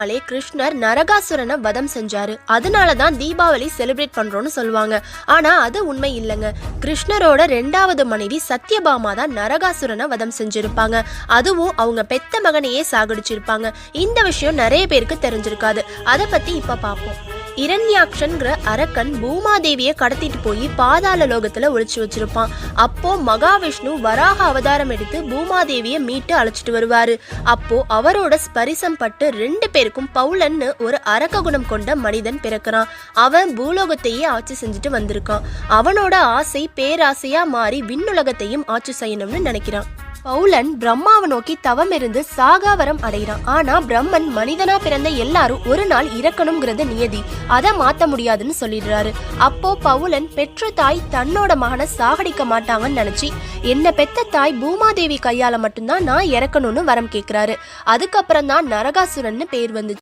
கிருஷ்ணர் நரகாசுரனை வதம் செஞ்சாரு. அதனாலதான் தீபாவளி செலிப்ரேட் பண்றோம்னு சொல்லுவாங்க. ஆனா அது உண்மை இல்லைங்க. கிருஷ்ணரோட 2வது மனைவி சத்யபாமா தான் நரகாசுரனை வதம் செஞ்சிருப்பாங்க. அதுவும் அவங்க பெத்த மகனையே சாகடிச்சிருப்பாங்க. இந்த விஷயம் நிறைய பேருக்கு தெரிஞ்சிருக்காது. அதை பத்தி இப்ப பார்ப்போம். இரண்யாக்ஷன்கிற அரக்கன் பூமாதேவியை கடத்திட்டு போய் பாதாள லோகத்துல ஒளிச்சு வச்சிருப்பான். அப்போ மகாவிஷ்ணு வராக அவதாரம் எடுத்து பூமாதேவியை மீட்டு அழைச்சிட்டு வருவாரு. அப்போ அவரோட ஸ்பரிசம் பட்டு 2 பேருக்கும் பவுலன்னு ஒரு அரக்க குணம் கொண்ட மனிதன் பிறக்கிறான். அவன் பூலோகத்தையே ஆட்சி செஞ்சுட்டு வந்திருக்கான். அவனோட ஆசை பேராசையா மாறி விண்ணுலகத்தையும் ஆட்சி செய்யணும்னு நினைக்கிறான். பவுலன் பிரம்மாவை நோக்கி தவம் இருந்து சாகாவரம் அடைகிறான். ஆனா பிரம்மன் மனிதனா பிறந்த எல்லாரும் ஒரு நாள் இறக்கணுங்கிறது நியதி, அதை மாத்த முடியாதுன்னு சொல்லிடுறாரு. அப்போ பவுலன் பெற்ற தாய் தன்னோட மகனை சாகடிக்க மாட்டாங்கன்னு நினைச்சு என்ன பெத்த தாய் பூமாதேவி கையால மட்டும்தான் நான் இறக்கணும்னு வரம் கேட்கிறாரு. அதுக்கப்புறம் தான் நரகாசுரன்னு பேர் வந்துச்சு.